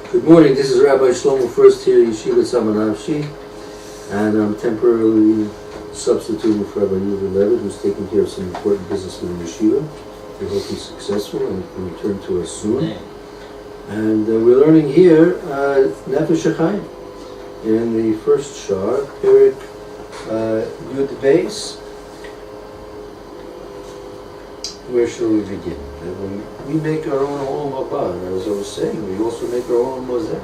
Good morning, this is Rabbi Shlomo First here at Yeshiva Tsama Nafshi, and I'm temporarily substituting for Rabbi Yuval Levitt, who's taking care of some important business with the Yeshiva. We hope he's successful and can return to us soon. And we're learning here Nefesh HaChaim in the first shar, Perik Yud Beis. Where shall we begin? We make our own Olam Haba, and as I was saying, we also make our own Moseh.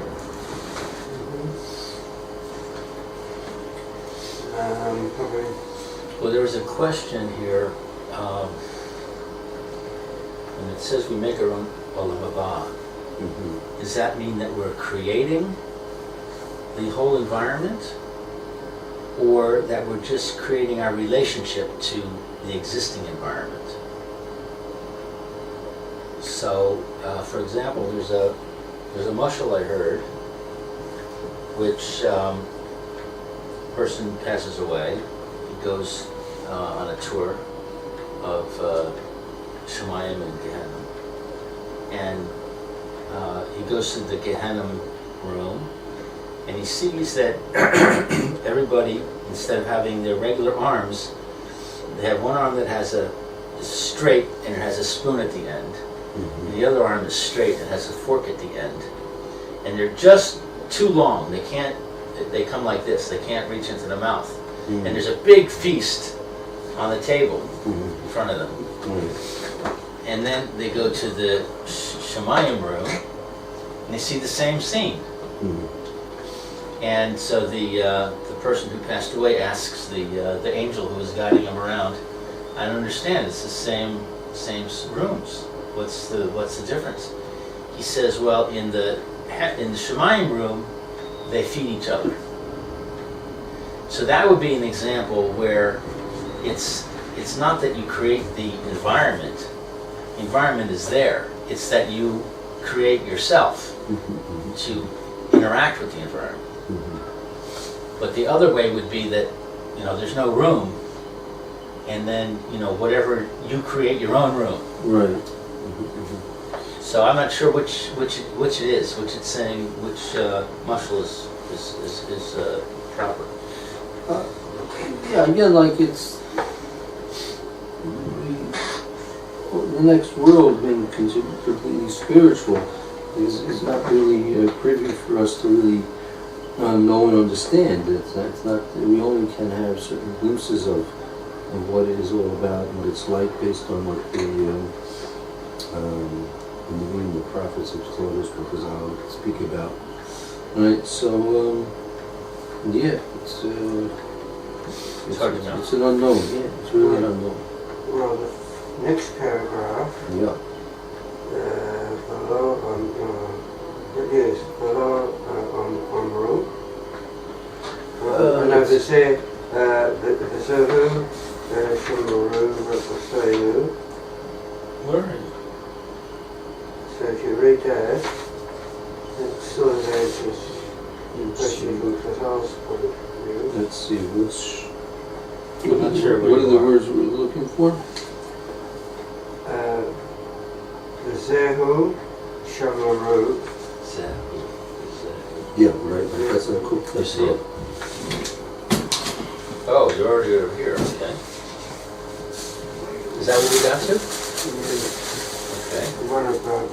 Well, there was a question here, and it says we make our own Olam Haba. Does that mean that we're creating the whole environment, or that we're just creating our relationship to the existing environment? So, for example, there's a mashal I heard, which person passes away. He goes on a tour of Shemayim and Gehenna, and he goes to the Gehenna room, and he sees that everybody, instead of having their regular arms, they have one arm that is straight and it has a spoon at the end. And the other arm is straight and has a fork at the end. And they're just too long. They come like this. They can't reach into the mouth. And there's a big feast on the table in front of them. And then they go to the Shemayim room and they see the same scene. And so the person who passed away asks the angel who was guiding him around, I don't understand, it's the same rooms. What's the difference? He says, well, in the Shemayim room, they feed each other. So that would be an example where it's not that you create the environment. The environment is there. It's that you create yourself to interact with the environment. But the other way would be that, there's no room, and then, whatever, you create your own room. Right. So I'm not sure which it is, which it's saying, which mashal is proper. Yeah, again, like it's the next world being considered completely spiritual is not really privy for us to really know and understand. It's not. We only can have certain glimpses of what it is all about and what it's like based on what the prophets have told us, what I'll speak about. Right, so yeah, it's hard to know. It's an unknown. Yeah, it's really an unknown. Well, the next paragraph. Yeah. Below on room. And as I say, the Zohu, Shumaru, Rapasaynu. Where are you? So if you read that, it's sort of especially from Chazal's point of view. Let's see, I'm not sure what are the words we're looking for? The Zehu, Shamaru. Yeah, right. That's a cool. You see it? Oh, you're already over here. Okay. Is that what we got to? Okay. One of them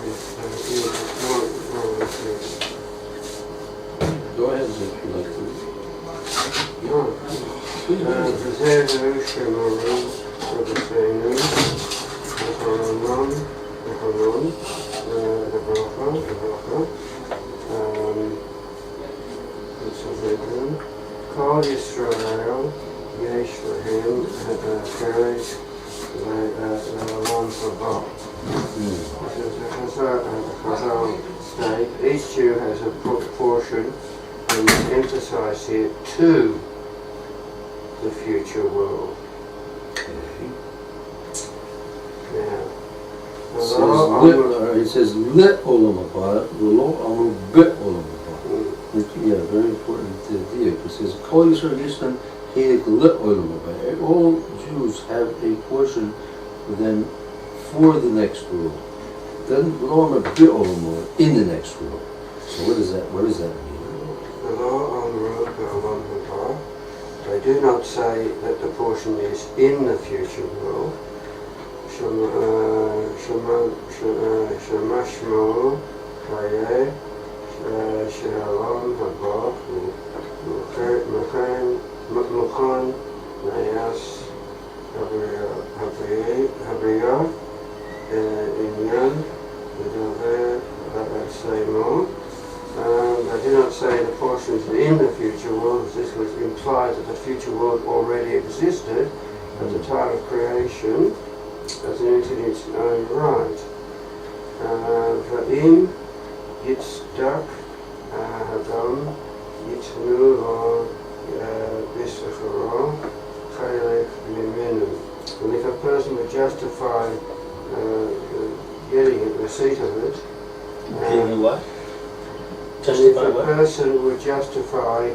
Go ahead if you like to. the Zehu, Shamaru, Rapasaynu, the Bracha. It's a bedroom. Call Yisrael, Yesh Lahim, Perik, Le'olam Haba. The Chazal state, each Jew has a portion and is emphasized here to the future world. Now, It says let olam haba, v'lo amru be'olam haba. Yeah, very important idea. It says Kol Yisrael Yishnan Chelik le'olam haba. All Jews have a portion then for the next world. Then in the next world. So what does that mean? They do not say that the portion is in the future world. Shemashmo Hayeh Shalom Haba Mukhan Nayas Habriya Inyan Vidover Seymour. They do not say the portions in the future world, as this would imply that the future world already existed at the time of creation as an entity in its own right. Va'im Yitzdak Hadam Yitznu Lo Bisacharo Chalek Limenu. And if a person would justify getting a receipt of it, Getting what? and if Justify a what? person would justify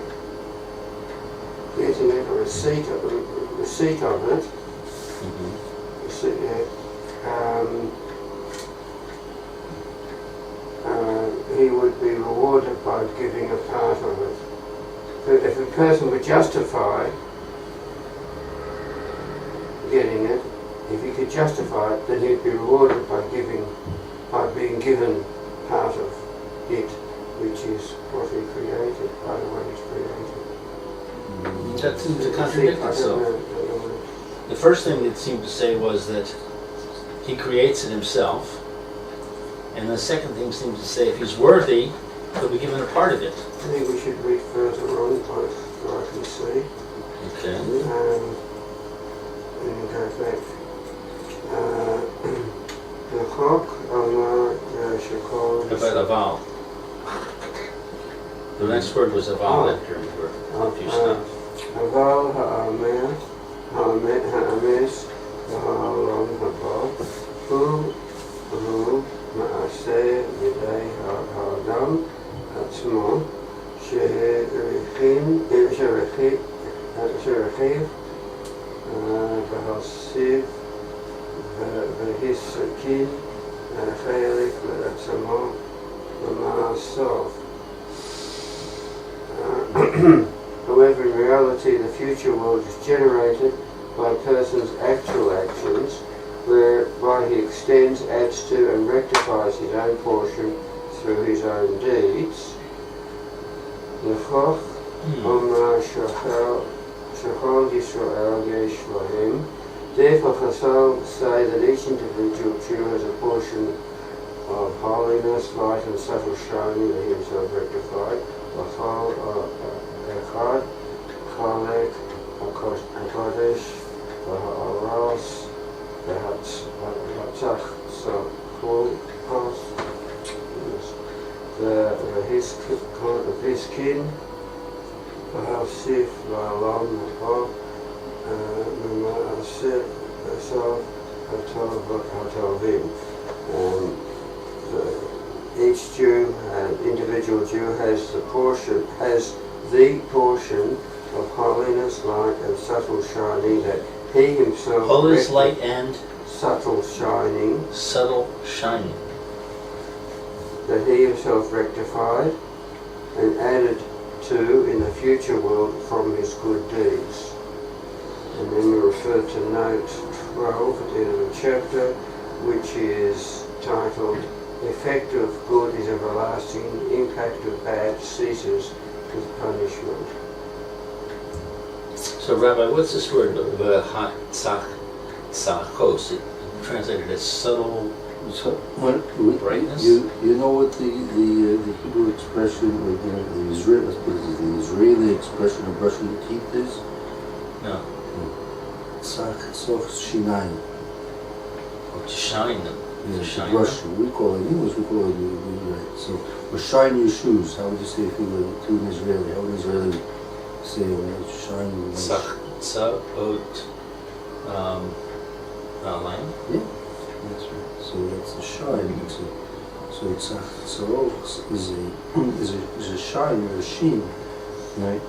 getting a receipt of it, he would be rewarded by giving a part of it. But if a person would justify getting it, if he could justify it, then he'd be rewarded by being given part of it, which is what he created, by the way he's created. That seems to contradict itself. The first thing it seemed to say was that he creates it himself, and the second thing seems to say if he's worthy, he'll be given a part of it. I think we should read further on, so I can see. Okay. And go back. The Chok Amar Shekol. How about aval? The next word was aval after you were confused. Aval Ha'amer Ha'ames Ha'alam Haba Hu Ma'aseh Yidei Ha'adam Atzmo Sherechiv V'hasiv V'hisakin Chelik V'atzmo V'ma'asov. However, in reality, the future world is generated by a person's actual actions, whereby he extends, adds to, and rectifies his own portion through his own deeds. Nefesh, Omar Shachal Yisrael Yesh Lahim. Therefore, Chazal say that each individual Jew has a portion of holiness, light, and subtle shining that he himself rectified. L'chol echad, chalek HaKodesh, v'ha'aros, v'hatzach sachos, v'hiskin, v'hasif v'alam ha'o, v'ma'asif v'sav ha'tovim. Each Jew, individual Jew, has the portion of holiness, light, and subtle shining that he himself. Holiness, light, and subtle shining. Subtle shining. That he himself rectified and added to in the future world from his good deeds. And then we refer to note 12 at the end of the chapter, which is titled, "Effect of good is everlasting, impact of bad ceases with punishment." So, Rabbi, what's this word? V'hatzachos. It translated as subtle. So, Brightness? you know what the Hebrew expression, or the Israeli expression of brushing your teeth is? No. Tzach shinayim. Or to shine them. Yeah, To shine brush. them. We call it in English. We call it right. So, or shine your shoes. How would you say if you were to an Israeli? How would an Israeli say shine your shoes? Tzachot line. Yeah, that's right. So that's a shine. So tzach is a shine or a sheen, right?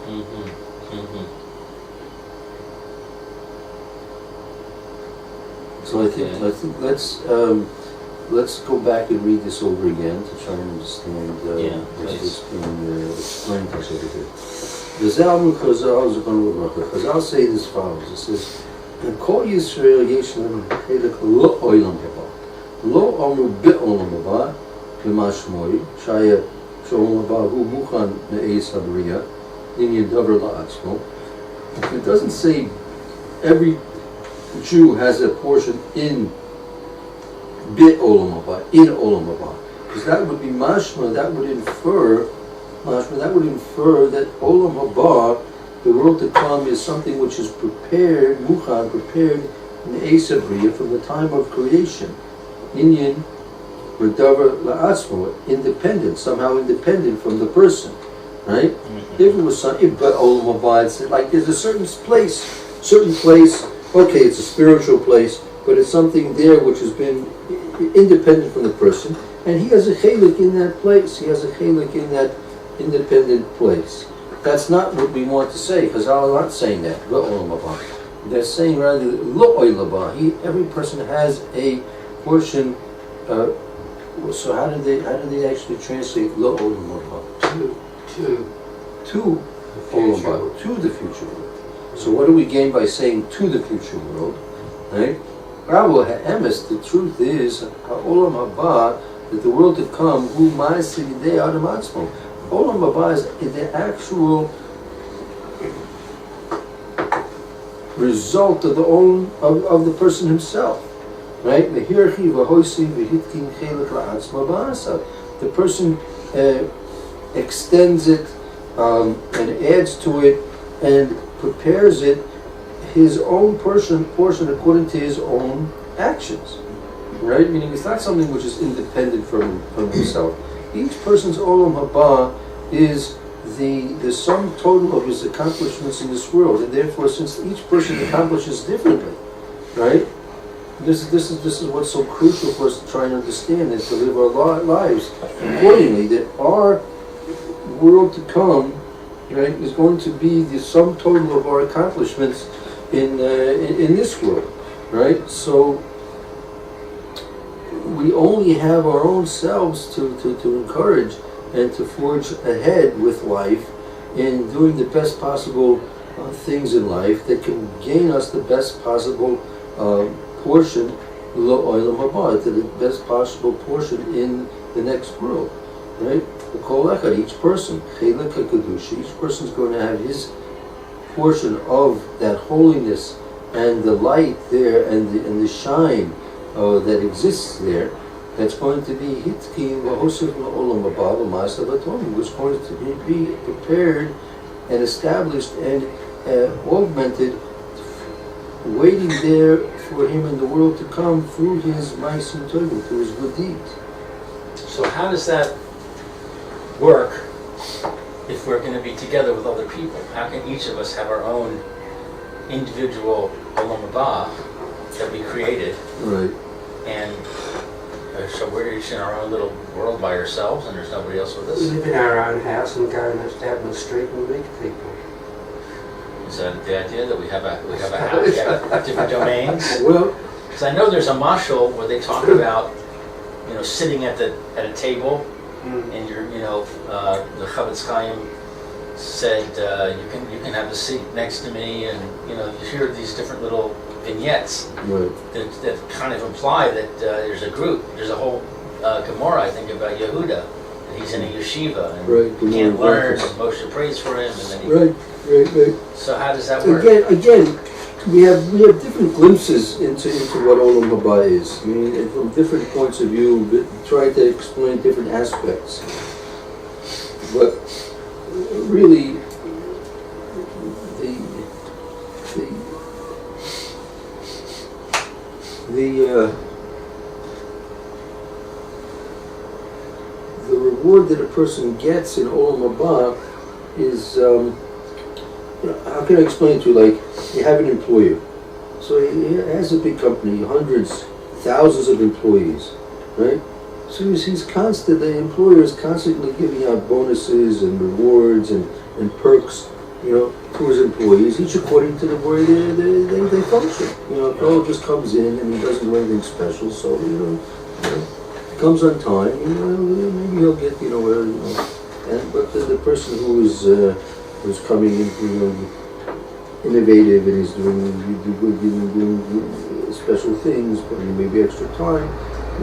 So I think let's let's go back and read this over again to try and understand what is being explained to us over here. Chazal say this follows. It says, "And Kol Yisrael yesh lehem chelek lo olam haba, lo amru be'olam haba, b'mashmoi shaya she'olam haba hu muchan me'eis habriya inyan davar la'atzmo." It doesn't say every Jew has a portion in Bit Olam Haba, in Olam Haba, because that would be mashma. That would infer that Olam Haba, the world to come, is something which is prepared, muchan, prepared in Esabriya from the time of creation. Inyan redavar la'atzmo, independent, somehow independent from the person, right? If it was something, but Olam Haba, it's like there's a certain place. Okay, it's a spiritual place, but it's something there which has been independent from the person, and he has a chelik in that place. He has a chelik in that independent place. That's not what we want to say, because I'm not saying that. Lo olam haba. They're saying rather lo olam haba. Every person has a portion. So how do they actually translate lo olam haba? To olam haba, to the future world. So what do we gain by saying to the future world? Right? The truth is, Olam Haba, that the world to come, who ma'aseh yidei adam atzmo. Olam Haba is the actual result of the person himself. Right? The person extends it and adds to it and prepares it, his own portion according to his own actions, right? Meaning it's not something which is independent from himself. Each person's olam haba is the sum total of his accomplishments in this world, and therefore, since each person accomplishes differently, right? This is what's so crucial for us to try and understand and to live our lives accordingly. That our world to come, right, is going to be the sum total of our accomplishments in this world, right? So we only have our own selves to encourage and to forge ahead with life in doing the best possible things in life that can gain us the best possible portion, lo olam haba, to the best possible portion in the next world, right? The kol echad, each person, chelek HaKodesh, each person is going to have his portion of that holiness and the light there and the shine that exists there. That's going to be hitkin v'hosef la'olam haba v'ma'asav atomim, which is going to be prepared and established and augmented, waiting there for him in the world to come through his ma'asim tovim, through his good deeds. So how does that work if we're going to be together with other people? How can each of us have our own individual olam haba that we created? Right. And so we're each in our own little world by ourselves, and there's nobody else with us. We live in our own house and go out in the street and meet people. Is that the idea, that we have a house, we have different domains? Well, Because I know there's a mashal where they talk about, sitting at a table, and the HaChaim said you can have a seat next to me, and you hear these different little vignettes right. that kind of imply that there's a group, there's a whole Gemara, I think, about Yehuda. He's in a yeshiva and Right, he can't learn, and Moshe prays for him, and then he... Right. So how does that work? Again, we have different glimpses into what olam haba is. I mean, from different points of view, try to explain different aspects. But really, the reward that a person gets in olam haba is, how can I explain to you? Like, you have an employer, so he has a big company, hundreds, thousands of employees, right? So the employer is constantly giving out bonuses and rewards and perks, to his employees, each according to the way they function. A fellow just comes in and he doesn't do anything special, so comes on time, maybe he'll get, but the person who's coming in, innovative, and he's doing special things, but maybe extra time,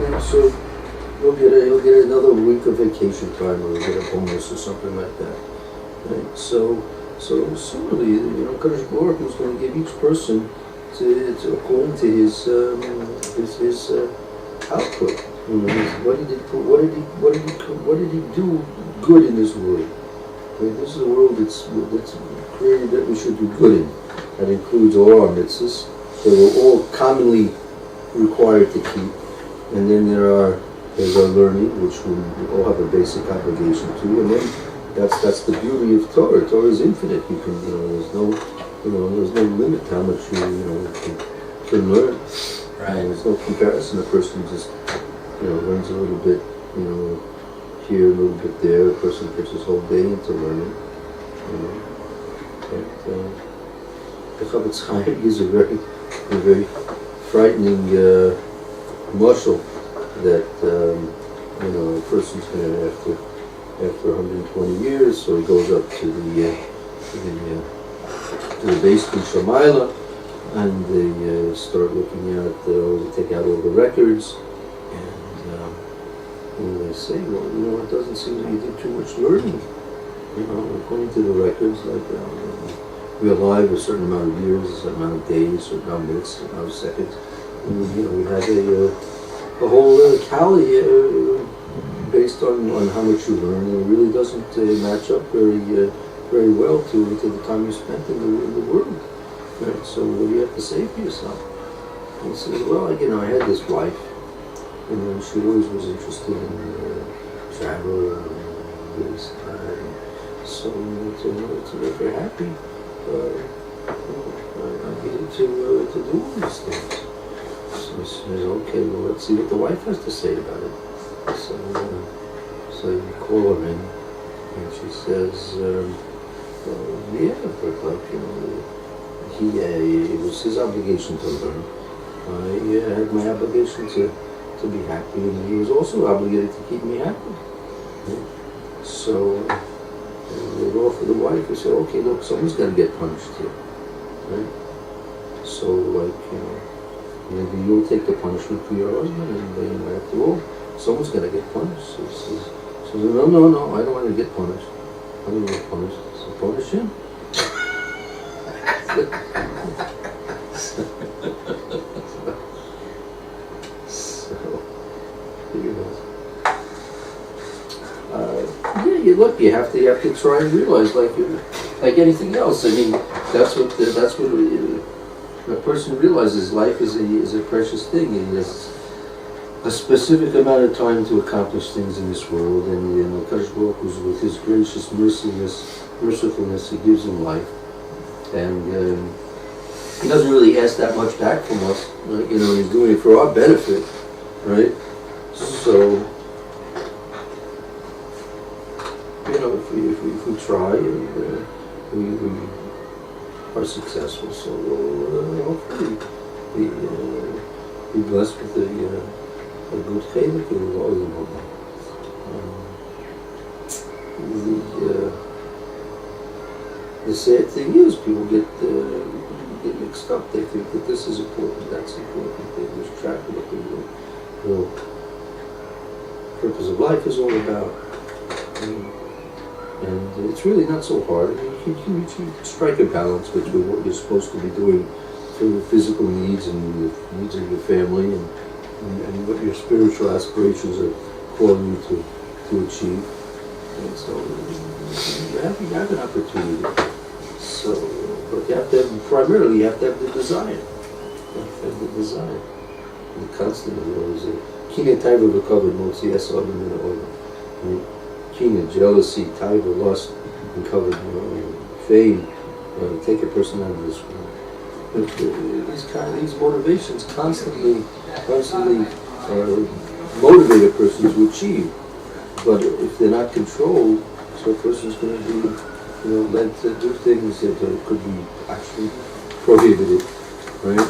and so he'll get another week of vacation time, or he'll get a bonus or something like that. Right? So similarly, HaKodesh Baruch Hu is going to give each person to according to his output. What did he do good in this world? Right? This is a world that's created that we should do good in. That includes all our mitzvahs that we're all commonly required to keep, and then there's our learning, which we all have a basic obligation to, and then that's the beauty of Torah. Torah is infinite. You can, there's no limit to how much you can learn. Right. There's no comparison. A person just, learns a little bit, here, a little bit there. A person puts his whole day into learning. The HaChaim gives a very frightening mashal that a person's going to have to. After 120 years, so he goes up to the basement Shamayla, and they start looking at, they take out all the records, and they say, well, it doesn't seem that you did too much learning. According to the records, like we're alive a certain amount of years, a certain amount of days, a certain amount of minutes, a certain amount of seconds. And, we had a whole tally based on how much you learn, and it really doesn't match up very well to the time you spent in the world. Right? So what do you have to say for yourself? And he says, well, I had this wife, and she always was interested in travel and this and that. So to make her happy, I needed to do all these things. So he says, okay, well, let's see what the wife has to say about it. So you call her in, and she says, yeah, but it was his obligation to learn. I had my obligation to be happy, and he was also obligated to keep me happy. So they go for the wife. They say, okay, look, someone's got to get punished here, right? So maybe you'll take the punishment for your husband, and after all, someone's got to get punished. She says, no, I don't want to get punished. I don't want to get punished. So punish him. Look, you have to try and realize, like anything else. I mean, that's what a person realizes. Life is a precious thing, and there's a specific amount of time to accomplish things in this world. And HaKodesh Baruch Hu, with his gracious mercifulness, he gives him life, and he doesn't really ask that much back from us. He's doing it for our benefit, right? So. If we try and we are successful, so we'll hopefully be blessed with a good chaylik in the oil. The sad thing is, people get mixed up. They think that this is important, that's important. They lose track of what the purpose of life is all about. And it's really not so hard. I mean, you strike a balance between what you're supposed to be doing for your physical needs and the needs of your family, and what your spiritual aspirations are calling you to achieve. And so you have an opportunity. So, but primarily you have to have the desire. You have to have the desire. And constantly, there's a kina taiva v'kavod motzi es adam min ha'olam. Kina, jealousy, taiva, lust, and covered, fame, take a person out of this world. But these motivations constantly motivate a person to achieve. But if they're not controlled, so a person's going to be, led to do things that could be actually prohibited, right?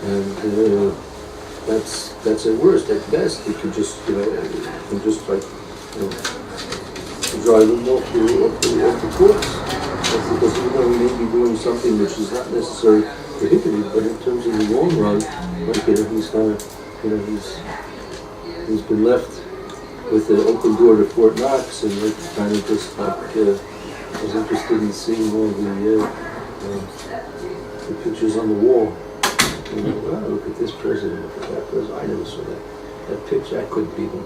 And that's at worst. At best, it could just, you can just like, drive them off the course. That's because even though we may be doing something which is not necessarily prohibited, but in terms of the long run, like, he's kind of, he's been left with an open door to Fort Knox, and like, kind of just like was interested in seeing all the pictures on the wall. Wow, look at this president, look at that president. I never saw that picture. I couldn't even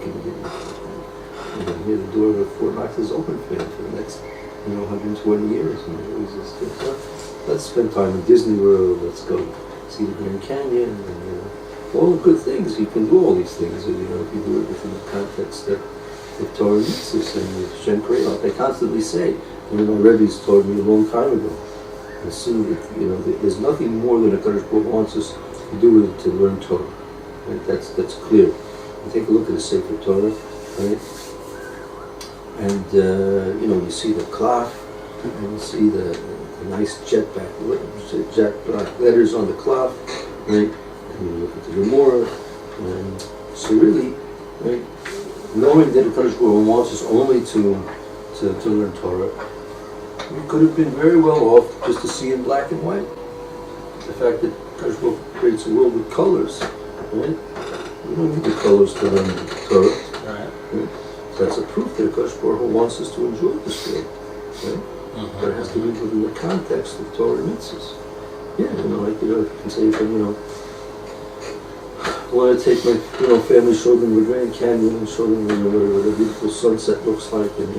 here the door of Fort Knox is open for him for the next 120 years. Let's spend time in Disney World. Let's go see the Grand Canyon. And, all the good things. You can do all these things. If you do it within the context that the Torah needs us and Shem created. Like I constantly say, my Rebbe's told me a long time ago. I see that there's nothing more than HaKodesh Baruch Hu wants us to do to learn Torah. Right? That's clear. You take a look at the Sefer Torah, right? And you see the cloth, and you see the nice jet black letters on the cloth, right? And you look at the Gemara, and so really, right, knowing that HaKodesh Baruch Hu wants us only to learn Torah, we could have been very well off just to see in black and white. The fact that HaKodesh Baruch Hu creates a world with colors, right? We don't need the colors to learn Torah. Right? So that's a proof that HaKodesh Baruch Hu wants us to enjoy this world, right? But it has to be within the context of Torah mitzvahs. Yeah, you can say from, I want to take my, family, show them the Grand Canyon and show them, what a beautiful sunset looks like, and,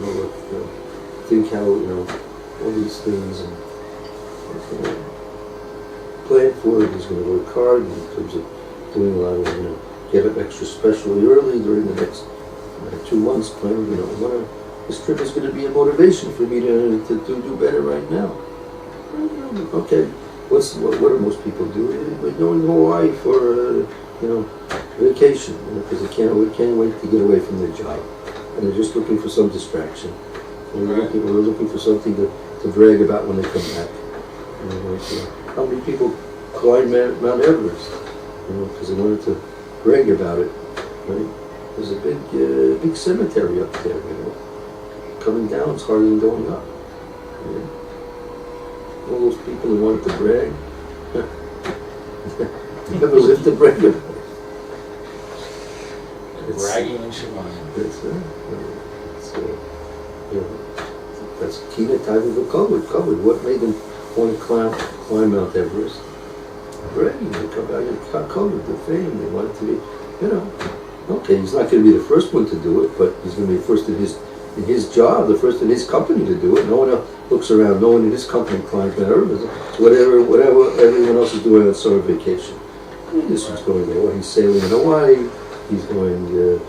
think how, all these things, and plan for it. He's going to work hard in terms of doing a lot of, get up extra specially early during the next 2 months. Plan, this trip is going to be a motivation for me to do better right now. Okay, what do most people do? They're going to Hawaii for vacation, because they can't wait to get away from their job, and they're just looking for some distraction. And they're looking for something to brag about when they come back. How many people climb Mount Everest? Because they wanted to brag about it. Right? There's a big cemetery up there. Coming down is harder than going up. All those people who wanted to brag, never lived to brag about it. Bragging in Shemayim. That's that's key to type of a covered. What made them want to climb Mount Everest? Bragging. They come back and got covered, the fame. They wanted to be, okay, he's not going to be the first one to do it, but he's going to be the first in his job, the first in his company to do it. No one else looks around. No one in his company climbs Mount Everest. Whatever everyone else is doing on summer vacation. This one's going there. He's sailing in Hawaii. He's going to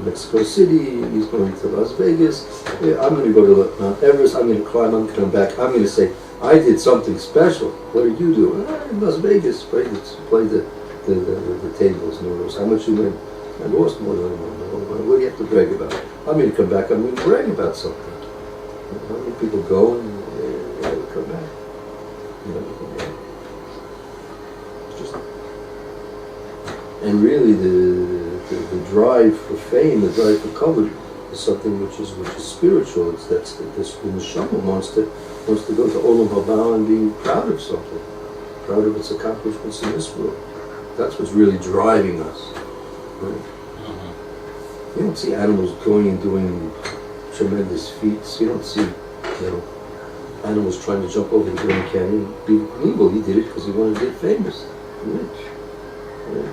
Mexico City. He's going to Las Vegas. Yeah, I'm going to go to Mount Everest. I'm going to climb. I'm going to come back. I'm going to say, I did something special. What did you do? In Las Vegas. Played the tables. How much you win? I lost more than I won. What do you have to brag about? I'm going to come back. I'm going to brag about something. How many people go and they come back? And really, the drive for fame, the drive for covet, is something which is spiritual. It's the neshama wants to go to Olam Haba and be proud of something, proud of its accomplishments in this world. That's what's really driving us. Right? You don't see animals going and doing tremendous feats. You don't see, animals trying to jump over the Grand Canyon. He did it because he wanted to get famous, rich. Right?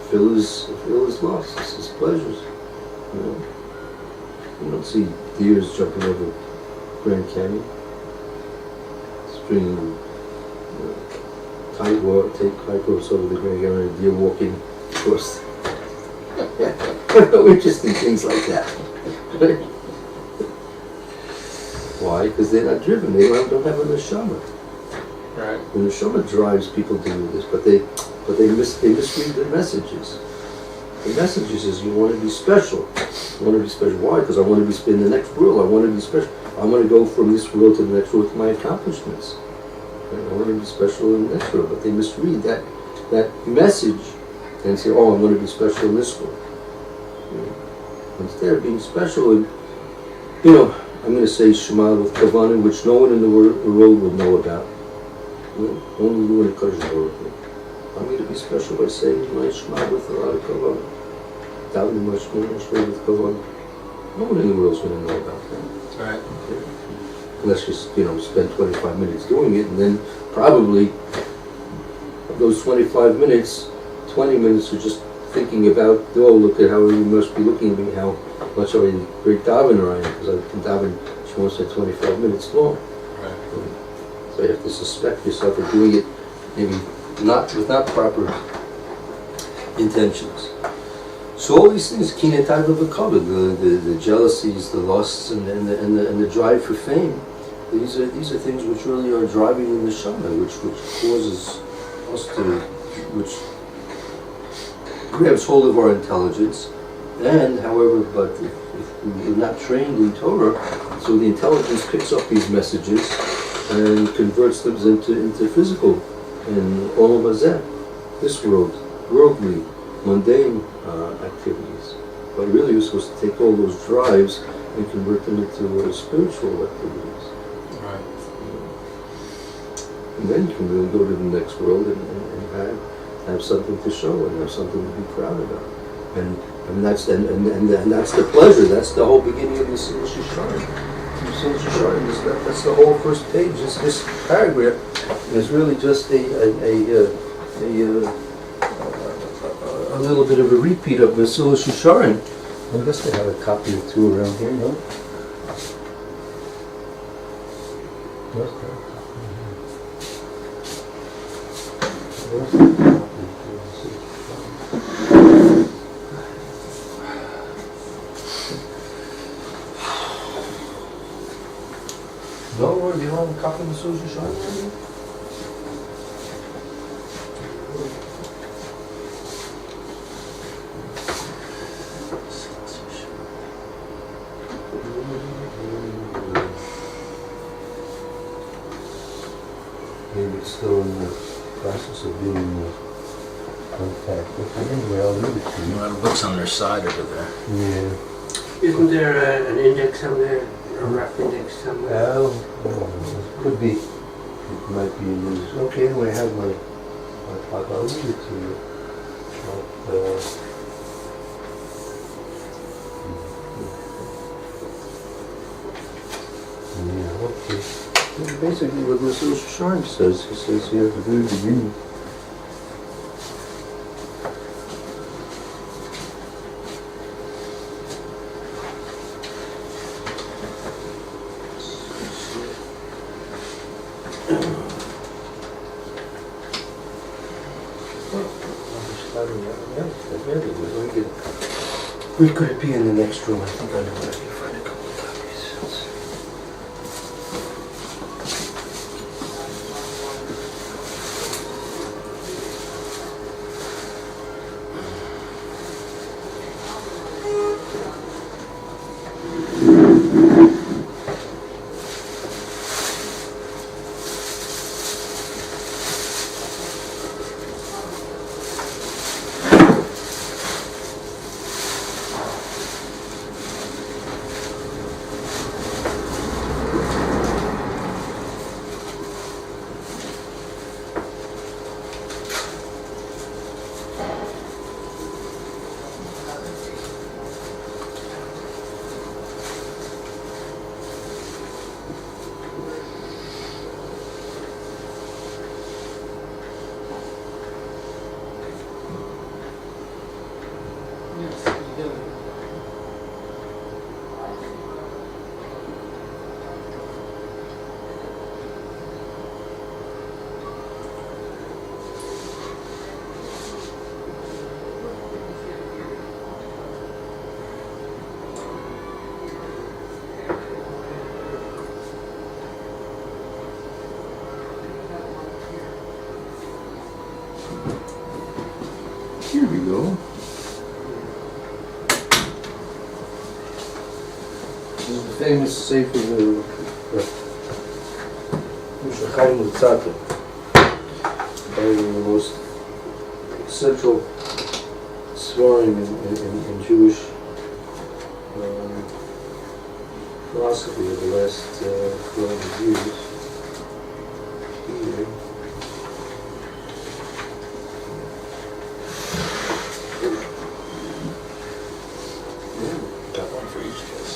Fill his losses, his pleasures. You don't see deers jumping over Grand Canyon, stringing tight ropes over the Grand Canyon, and deer walking across. No interesting things like that. Right? Why? Because they're not driven. They don't have a neshama. Right. The neshama drives people to do this, but they misread the messages. The messages is you want to be special. You want to be special. Why? Because I want to be in the next world. I want to be special. I want to go from this world to the next world with my accomplishments. I want to be special in the next world, but they misread that that message and say, oh, I'm going to be special in this world. Instead of being special, and, I'm going to say Shema with Kavanah, which no one in the world will know about. Only you and the HaKodesh Baruch Hu. I'm going to be special by saying my Shema with a lot of Kavanah. Davening my Shema with Kavanah. No one in the world is going to know about that. Right. Unless you spend 25 minutes doing it, and then probably of those 25 minutes, 20 minutes are just thinking about, oh, look at how you must be looking at me, how much of a great davener I am, because I can daven, she wants to 25 minutes long. Right. So you have to suspect yourself of doing it maybe with not proper intentions. So all these things, kinetad v'kavod, the jealousies, the lusts, and the drive for fame, these are things which really are driving the neshama, which causes us which grabs hold of our intelligence. And but if we're not trained in Torah, so the intelligence picks up these messages and converts them into physical and olam hazeh, this world, worldly, mundane activities. But really, we're supposed to take all those drives and convert them into spiritual activities. Right. And then you can really go to the next world and have something to show and have something to be proud about. And that's the pleasure. That's the whole beginning of the Nefesh. That's the whole first page. This paragraph is really just a little bit of a repeat of Nefesh. I guess they have a copy or two around here, no? No, do you have a copy of the social shine? Maybe it's still in the process of being contacted. Anyway, I'll read it to A you. lot of books on their side over there. Yeah. Isn't there an index somewhere, a rough index somewhere? Well, could be. It might be in this. Okay, anyway, I have my I'll read it to you. Yeah, okay. Basically, what Mr. Sharm says, he says here at the very beginning. Where could it be in the next room? I think I know where I can find a couple of copies. Here we go. This is the famous Sefer HaChaim, probably the most central svarim in Jewish philosophy of the last 400 years. Here. Got one for each of us.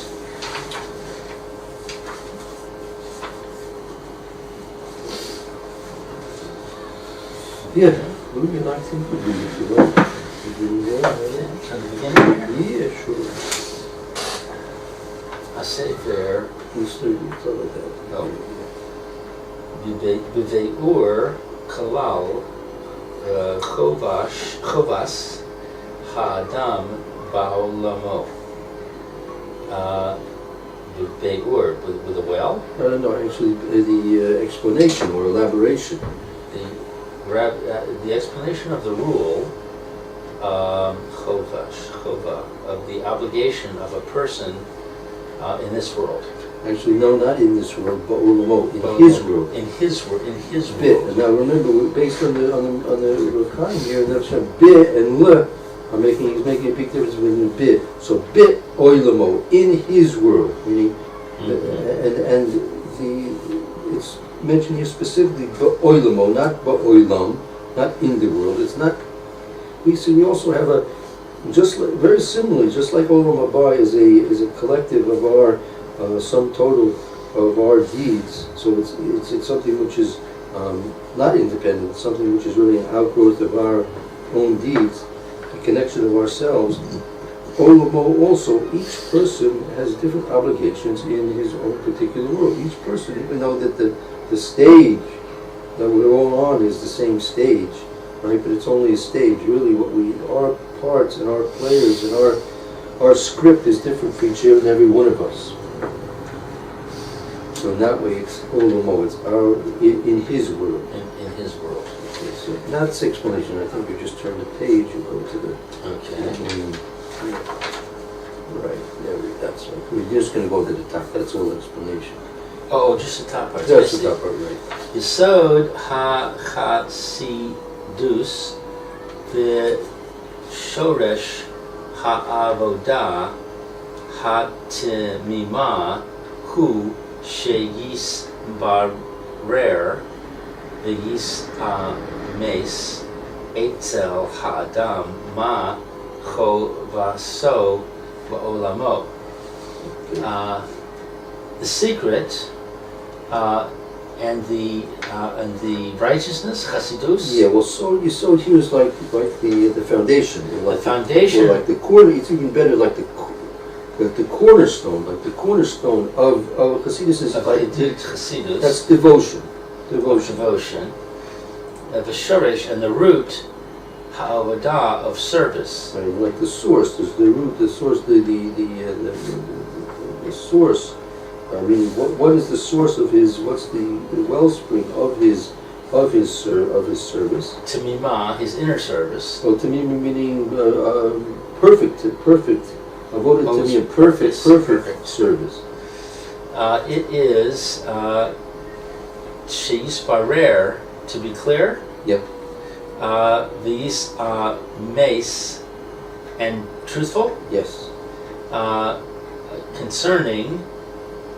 Yeah, what would you like to do if you like? Would you do that? From the beginning here? Yeah, sure. I say there, Let's do it like that. Oh. B'veur kalal chovas ha'adam ba'olamo. B'veur, with a well? No, actually, the explanation or elaboration. The explanation of the rule, chova, of the obligation of a person in this world. Actually, no, not in this world, but ulamo, in his world. In his world. Bit. And now remember, based on the HaChaim here, Nefesh, bit and le are he's making a big difference between the bit. So bit oilamo, in his world, meaning, and it's mentioned here specifically oilamo, not oilam, not in the world. It's not. We also have very similarly, just like Olam Haba is a collective of our sum total of our deeds. So it's something which is not independent. It's something which is really an outgrowth of our own deeds, a connection of ourselves. Olamo also, each person has different obligations in his own particular world. Each person, even though that the stage that we're all on is the same stage, right? But it's only a stage. Really, our parts and our players and our script is different for each and every one of us. So in that way, it's Olamo. It's in his world. In his world. Okay, so that's the explanation. I think you just turn the page and go to the. Okay. Right. That's right. We're just going to go to the top. That's all explanation. Oh, just the top part. That's the top part, right? Yesod ha-chasidus v'shoresh ha'avoda ha'temima hu sheyis barer v'yis mes etzel ha'adam ma chovaso v'olamo. The secret and the righteousness, chasidus. Yeah, well, so here is like the foundation. Like the foundation. Or like the corner. It's even better, like the cornerstone. Like the cornerstone of Hasidus is like Chasidus. That's devotion. Devotion. The shoresh and the root, ha'avodah, of service. Right, like the source. There's the root, the source, the source. I mean, what is the source of his? What's the wellspring of his service? Tamima, his inner service. Oh, tamima meaning perfect. Avodah tamima, perfect service. It is sheis barer, to be clear. Yep. These mace and truthful. Yes. Concerning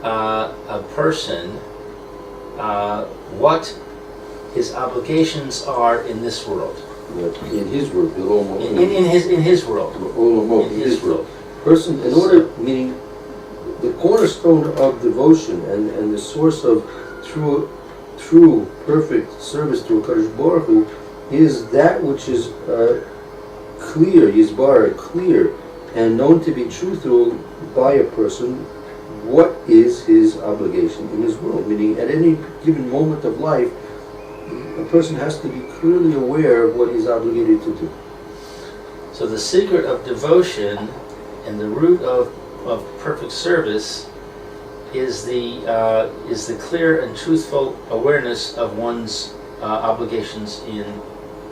a person, what his obligations are in this world. In his world, in his world. In his world. Person, in order, meaning the cornerstone of devotion and the source of true perfect service to HaKodesh Baruch Hu is that which is clear, Yisbar, clear, and known to be truthful by a person. What is his obligation in his world? Meaning, at any given moment of life, a person has to be clearly aware of what he's obligated to do. So the secret of devotion and the root of perfect service is the clear and truthful awareness of one's obligations in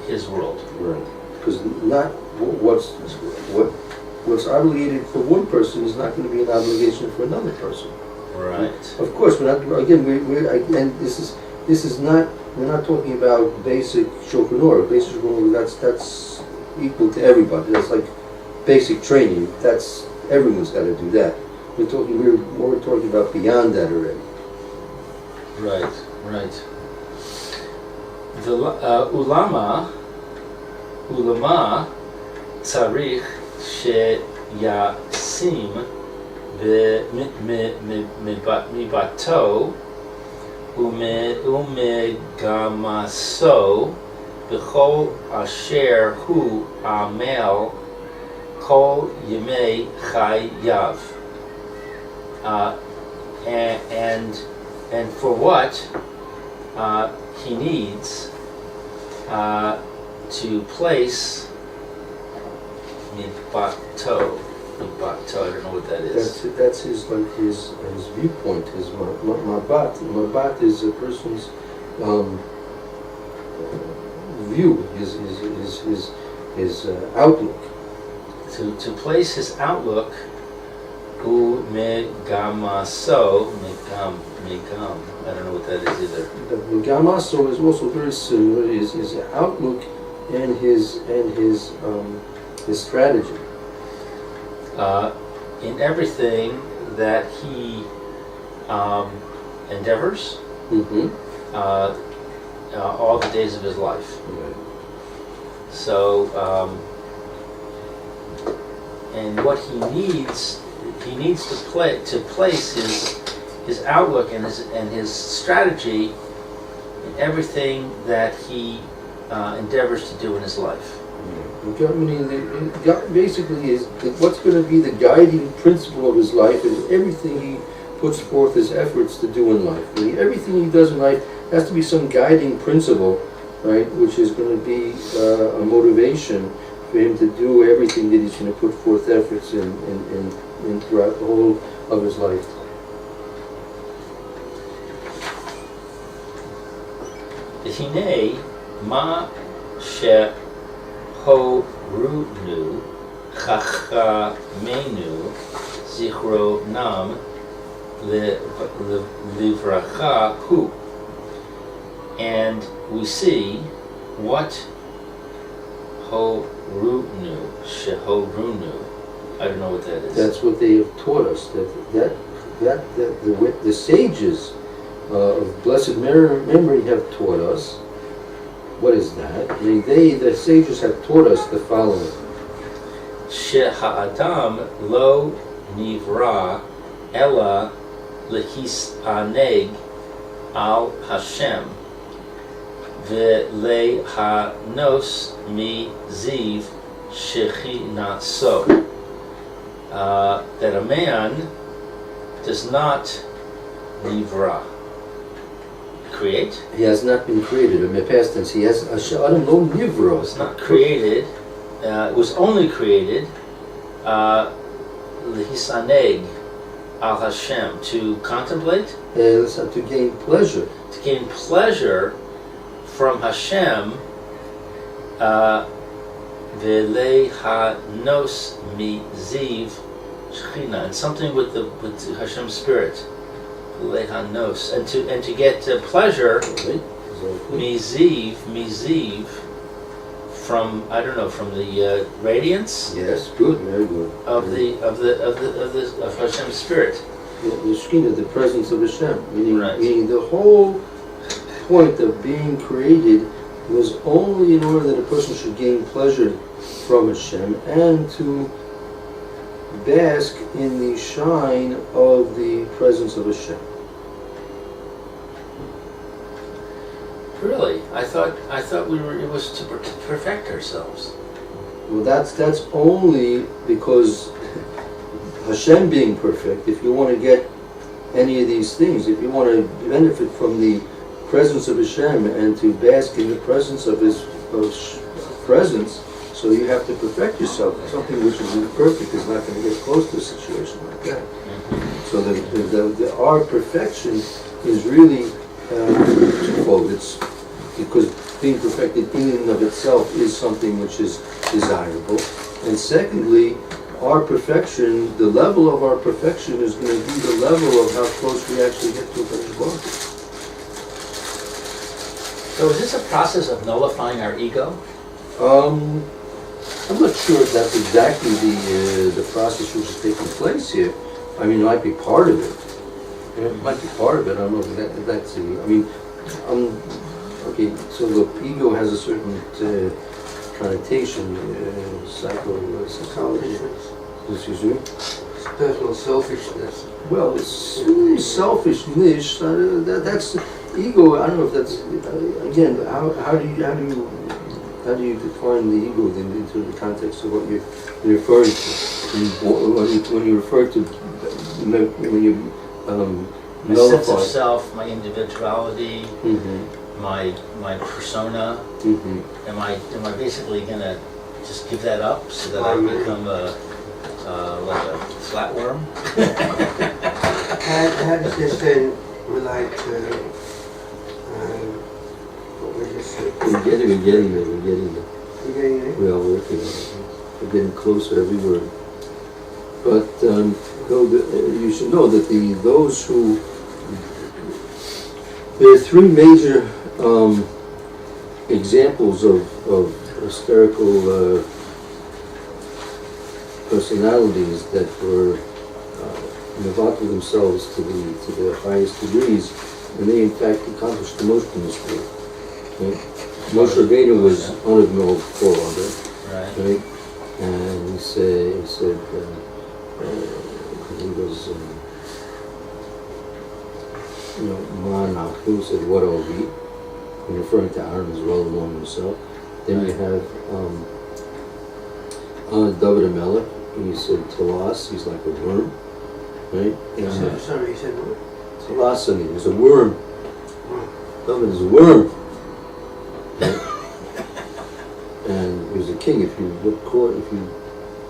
his world. Right. Because not what's obligated for one person is not going to be an obligation for another person. Right. Of course, we're not. Again, and this is not we're not talking about basic Shulchan Aruch. Basic Shulchan Aruch, that's equal to everybody. That's like basic training. That's everyone's got to do that. We're talking about beyond that already. Right. The ulama tzarich sheyasim mibato umegamaso b'chol asher hu amel kol yemei chayav. And for what he needs to place mibato, I don't know what that is. That's his viewpoint. His mabat is a person's view, his outlook. To place his outlook. Megamaso, megam. I don't know what that is either. The megamaso is also very similar. His outlook and his strategy. In everything that he endeavors, all the days of his life. Right. So, and what he needs to place his outlook and his strategy in everything that he endeavors to do in his life. Basically, what's going to be the guiding principle of his life is everything he puts forth his efforts to do in life. Everything he does in life has to be some guiding principle, right? Which is going to be a motivation for him to do everything that he's going to put forth efforts in throughout the whole of his life. Hine ma shehorunu chachamenu zichronam livracha hu. And we see what shehorunu. I don't know what that is. That's what they have taught us. That the sages of blessed memory have taught us. What is that? The sages have taught us the following: Sheha'adam lo nivra ella lehisaneg al Hashem v'lehanos mi ziv shechinaso. That a man does not nivra, create. He has not been created. In the past tense, he has Adam lo nivra. Was not created. It was only created lehisaneg al Hashem, to contemplate, to gain pleasure. To gain pleasure from Hashem. V'lehanos mi ziv shechina, and something with Hashem's spirit. V'lehanos, and to get pleasure. Mi ziv from, I don't know, from the radiance. Yes, good, very good. Of Hashem's spirit. The Shekhinah, the presence of Hashem, Right. meaning the whole point of being created was only in order that a person should gain pleasure from Hashem and to bask in the shine of the presence of Hashem. Really, I thought it was to perfect ourselves. Well, that's only because Hashem being perfect. If you want to get any of these things, if you want to benefit from the presence of Hashem and to bask in the presence of His presence, so you have to perfect yourself. Something which is imperfect is not going to get close to a situation like that. So our perfection is really twofold. It's because being perfected in and of itself is something which is desirable, and secondly, our perfection, the level of our perfection, is going to be the level of how close we actually get to HaKodesh. So is this a process of nullifying our ego? I'm not sure if that's exactly the process which is taking place here. I mean, it might be part of it. Yeah, it might be part of it. I don't know if that's the. I mean, okay. So the ego has a certain connotation, psychology. Excuse me. It's personal selfishness. Well, it's selfishness. That's ego. I don't know if that's again. How do you define the ego into the context of what you're referring to? When you refer to when you My sense of self, my individuality, my persona. Am I basically gonna just give that up so that I become like a flatworm? How does this then relate to what we just said? We're getting there. You getting there? We are working on it. We're getting closer every word. But you should know that those who there are three major examples of hysterical personalities that were devoted themselves to the highest degrees, and they in fact accomplished the most in this world. Right? Moshe Rabbeinu was one of them all four of them, right? And he said he was, Manach, said, what I'll be, and referring to Aaron as well along himself. Then we have David Melech. He said Talas, he's like a worm, right? Sorry, you said what? Talas, he's a worm. David is a worm. Right? And he was a king. If you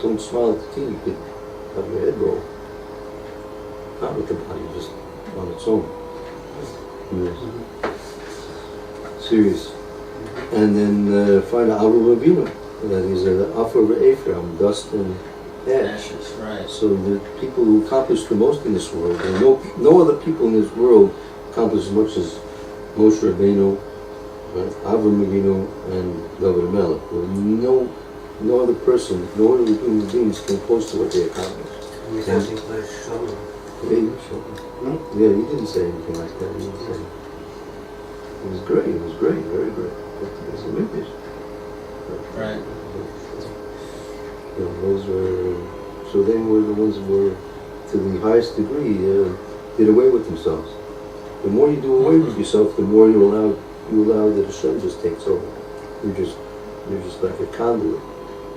don't smile at the king, you could have your head roll. Not with the body, just on its own. Serious. And then find out Avram Avinu, that is Afar Ephraim, dust and Ashes, right. So the people who accomplish the most in this world, and no other people in this world accomplish as much as Moshe Rabbeinu, right? Avram Avinu, and David Melech. No other person, no other human beings come close to what they accomplished. He doesn't include Tsama. Yeah, he didn't say anything like that. He didn't say. It was great, very great. It's a vintage. Right. Those were, so they were the ones who were, to the highest degree, did away with themselves. The more you do away with yourself, the more you allow that Hashem just takes over. You're just like a conduit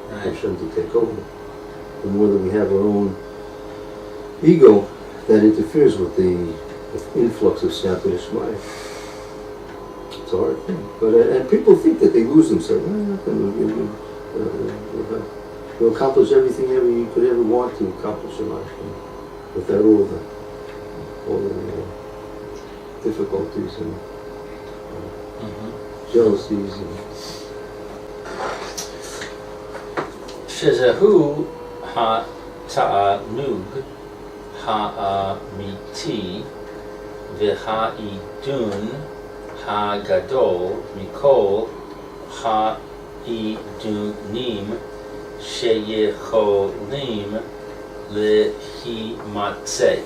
for Hashem to take over. The more that we have our own ego, that interferes with the influx of Siyata Yishmai. It's a hard thing. But and people think that they lose themselves. You'll accomplish everything you could ever want to accomplish in life, without all the difficulties and jealousies and. Shezahu ha-ta'anug ha-amiti v'ha-idun ha-gadol mikol ha-idunim sheyecholim lehimatzeh.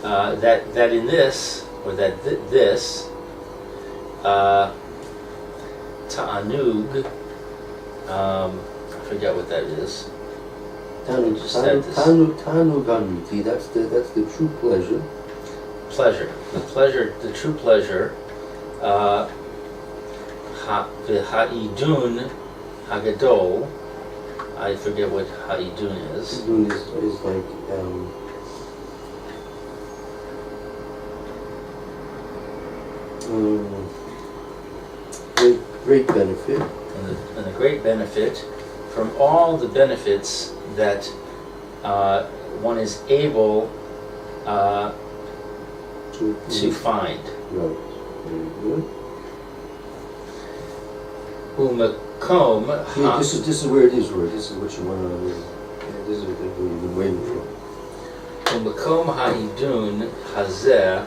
That in this, or this ta'anug, I forget what that is. Tanuganiti, that's the true pleasure. The true pleasure. Ha'idun hagadol. I forget what ha'idun is. Ha'idun is like great benefit. And the great benefit from all the benefits that one is able to find. Right. Very good. Umakom. This is where it is. This is what you want to. This is what you've been waiting for. Umakom ha'idun hazeh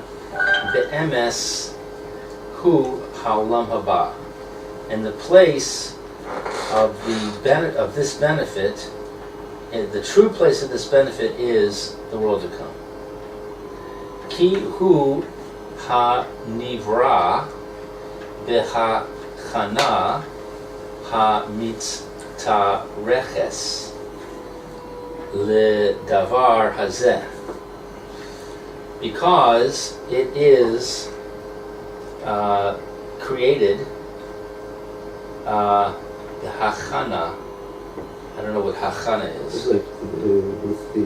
be'emes hu ha'olam haba. And the place of this benefit, and the true place of this benefit is the world to come. Ki hu ha-nivra b'ha-chana ha-mitztareches ledavar hazeh. Because it is created, the hachana. I don't know what hachana It's is. like with the.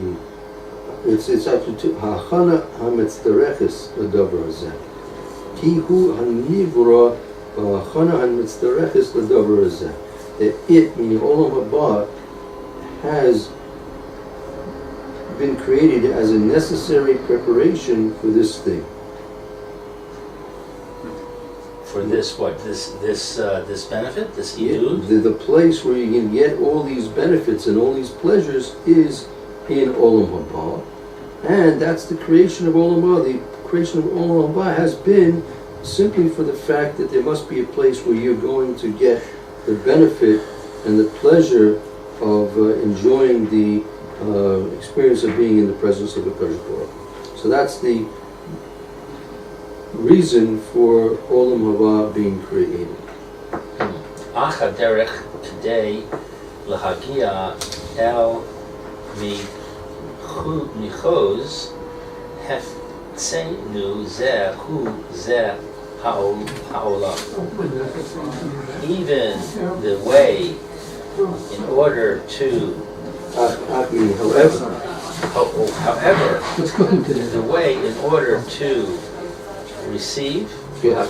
It's actually hachana hamitzdareches ledavar hazeh. Ki hu hanivra hachana hamitzdareches ledavar hazeh. That it, meaning olam haba, has been created as a necessary preparation for this thing. For this what? This benefit? This Yeah, idud? the place where you can get all these benefits and all these pleasures is in Olam Haba, and that's the creation of Olam Haba. The creation of Olam Haba has been simply for the fact that there must be a place where you're going to get the benefit and the pleasure of enjoying the experience of being in the presence of the HaKodesh Baruch. So that's the reason for Olam Haba being created. Ach haderech k'dei lahagia el michoz heftzenu zeh hu zeh ha'olam. Even the way in order to however, the way in order to receive, Or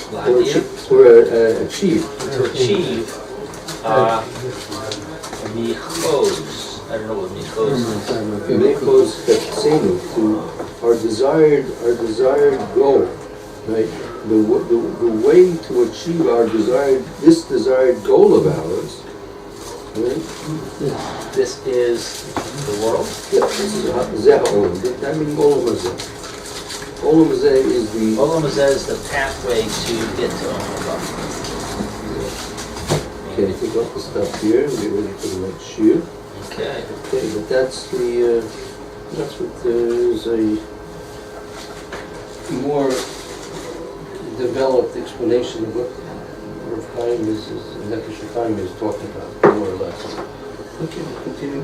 achieve. to achieve michos. I don't know what michos is. Mechos Fetsenu, to our desired goal, right? The way to achieve this desired goal of ours, right? This is the world. Yeah, this is Zeh Olam. That means Olam Hazeh. Olam Hazeh is the. Olam hazeh is the pathway to get to Olam haba. Okay, take off the stuff here and get ready for the next shiur. Okay. Okay, but that's what is a more developed explanation of what HaChaim Nefesh HaChaim is talking about, more or less. Okay, we'll continue.